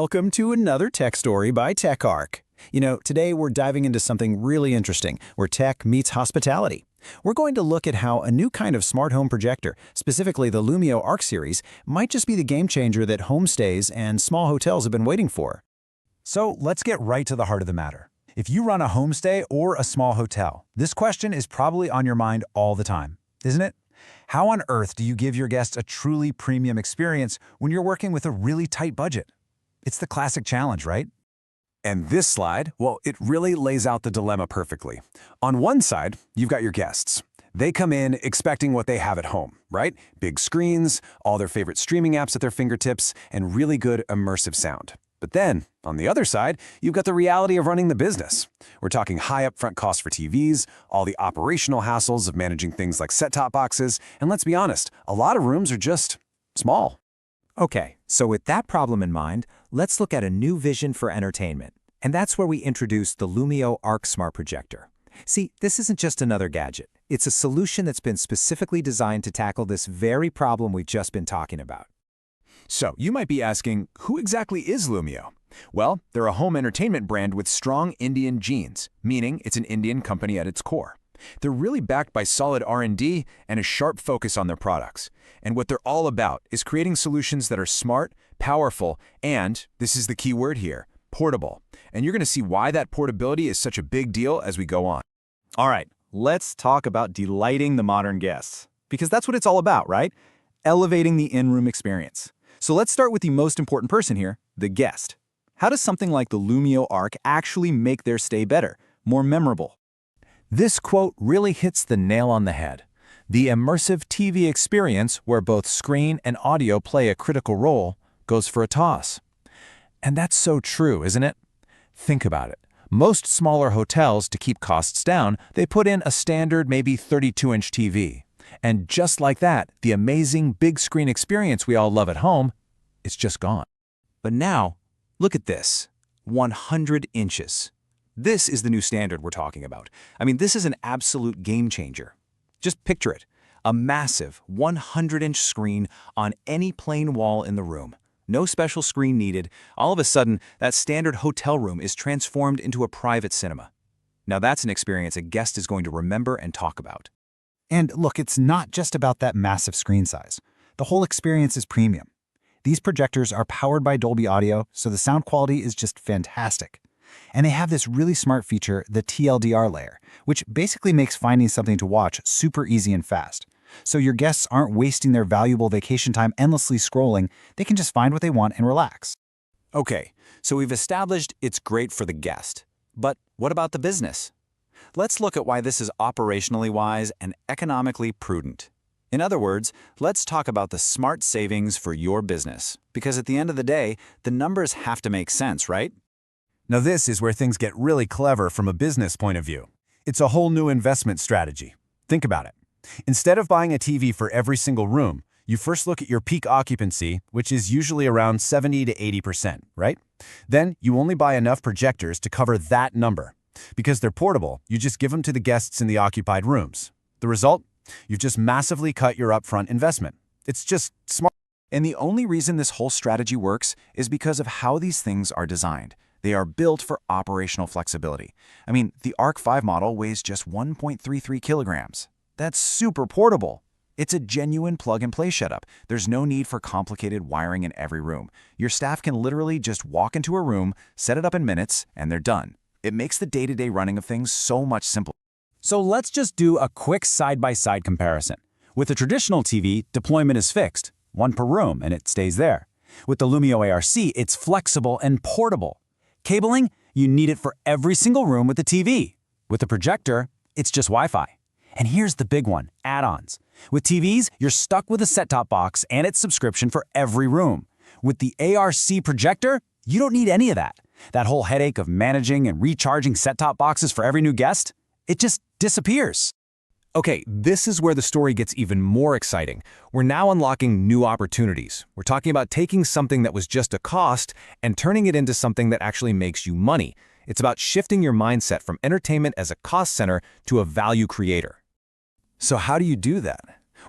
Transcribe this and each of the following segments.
Welcome to another tech story by Techarc. Today we're diving into something really interesting, where tech meets hospitality. We're going to look at how a new kind of smart home projector, specifically the Lumio ARC series, might just be the game changer that homestays and small hotels have been waiting for. So let's get right to the heart of the matter. If you run a homestay or a small hotel, this question is probably on your mind all the time, isn't it? How on earth do you give your guests a truly premium experience when you're working with a really tight budget? It's the classic challenge, right? And this slide, well, it really lays out the dilemma perfectly. On one side, you've got your guests. They come in expecting what they have at home, right? Big screens, all their favorite streaming apps at their fingertips, and really good immersive sound. But then, on the other side, you've got the reality of running the business. We're talking high upfront costs for TVs, all the operational hassles of managing things like set-top boxes, and let's be honest, a lot of rooms are just small. Okay, so with that problem in mind, let's look at a new vision for entertainment. And that's where we introduce the Lumio ARC Smart Projector. See, this isn't just another gadget. It's a solution that's been specifically designed to tackle this very problem we've just been talking about. So, you might be asking, who exactly is Lumio? Well, they're a home entertainment brand with strong Indian genes, meaning it's an Indian company at its core. They're really backed by solid R&D and a sharp focus on their products. And what they're all about is creating solutions that are smart, powerful, and, this is the key word here, portable. And you're going to see why that portability is such a big deal as we go on. All right, let's talk about delighting the modern guests. Because that's what it's all about, right? Elevating the in-room experience. So let's start with the most important person here, the guest. How does something like the Lumio ARC actually make their stay better, more memorable? This quote really hits the nail on the head. The immersive TV experience, where both screen and audio play a critical role, goes for a toss. And that's so true, isn't it? Think about it. Most smaller hotels, to keep costs down, they put in a standard, maybe 32-inch TV. And just like that, the amazing big screen experience we all love at home is just gone. But now, look at this, 100 inches. This is the new standard we're talking about. I mean, this is an absolute game changer. Just picture it, a massive 100-inch screen on any plain wall in the room. No special screen needed. All of a sudden, that standard hotel room is transformed into a private cinema. Now that's an experience a guest is going to remember and talk about. And look, it's not just about that massive screen size. The whole experience is premium. These projectors are powered by Dolby Audio, so the sound quality is just fantastic. And they have this really smart feature, the TLDR layer, which basically makes finding something to watch super easy and fast. So your guests aren't wasting their valuable vacation time endlessly scrolling, they can just find what they want and relax. Okay, so we've established it's great for the guest. But what about the business? Let's look at why this is operationally wise and economically prudent. In other words, let's talk about the smart savings for your business. Because at the end of the day, the numbers have to make sense, right? Now this is where things get really clever from a business point of view. It's a whole new investment strategy. Think about it. Instead of buying a TV for every single room, you first look at your peak occupancy, which is usually around 70 to 80%, right? Then you only buy enough projectors to cover that number. Because they're portable, you just give them to the guests in the occupied rooms. The result? You've just massively cut your upfront investment. It's just smart. And the only reason this whole strategy works is because of how these things are designed. They are built for operational flexibility. I mean, the ARC 5 model weighs just 1.33 kilograms. That's super portable. It's a genuine plug-and-play setup. There's no need for complicated wiring in every room. Your staff can literally just walk into a room, set it up in minutes, and they're done. It makes the day-to-day running of things so much simpler. So let's just do a quick side-by-side comparison. With a traditional TV, deployment is fixed, one per room, and it stays there. With the Lumio ARC, it's flexible and portable. Cabling, you need it for every single room with the TV. With the projector, it's just Wi-Fi. And here's the big one, add-ons. With TVs, you're stuck with a set-top box and its subscription for every room. With the ARC projector, you don't need any of that. That whole headache of managing and recharging set-top boxes for every new guest, it just disappears. Okay, this is where the story gets even more exciting. We're now unlocking new opportunities. We're talking about taking something that was just a cost and turning it into something that actually makes you money. It's about shifting your mindset from entertainment as a cost center to a value creator. So how do you do that?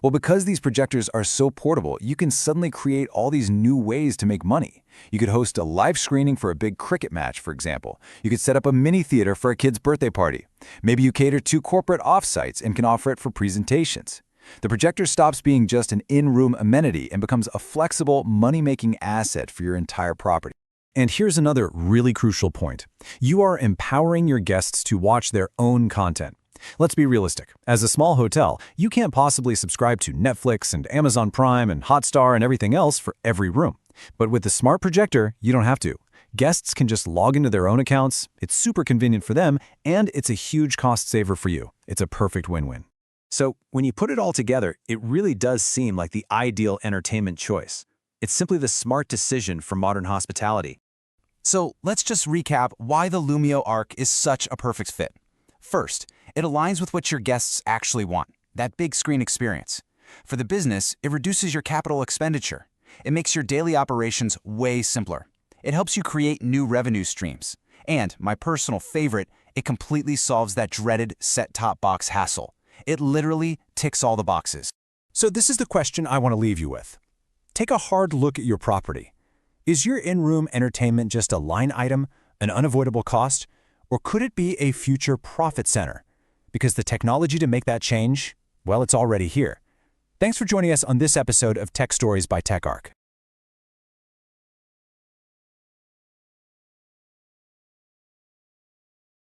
Well, because these projectors are so portable, you can suddenly create all these new ways to make money. You could host a live screening for a big cricket match, for example. You could set up a mini theater for a kid's birthday party. Maybe you cater to corporate offsites and can offer it for presentations. The projector stops being just an in-room amenity and becomes a flexible, money-making asset for your entire property. And here's another really crucial point. You are empowering your guests to watch their own content. Let's be realistic. As a small hotel, you can't possibly subscribe to Netflix and Amazon Prime and Hotstar and everything else for every room. But with the smart projector, you don't have to. Guests can just log into their own accounts, it's super convenient for them, and it's a huge cost saver for you. It's a perfect win-win. So when you put it all together, it really does seem like the ideal entertainment choice. It's simply the smart decision for modern hospitality. So let's just recap why the Lumio ARC is such a perfect fit. First, it aligns with what your guests actually want, that big screen experience. For the business, it reduces your capital expenditure. It makes your daily operations way simpler. It helps you create new revenue streams. And, my personal favorite, it completely solves that dreaded set-top box hassle. It literally ticks all the boxes. So this is the question I want to leave you with. Take a hard look at your property. Is your in-room entertainment just a line item, an unavoidable cost, or could it be a future profit center? Because the technology to make that change, well, it's already here. Thanks for joining us on this episode of Tech Stories by Techarc.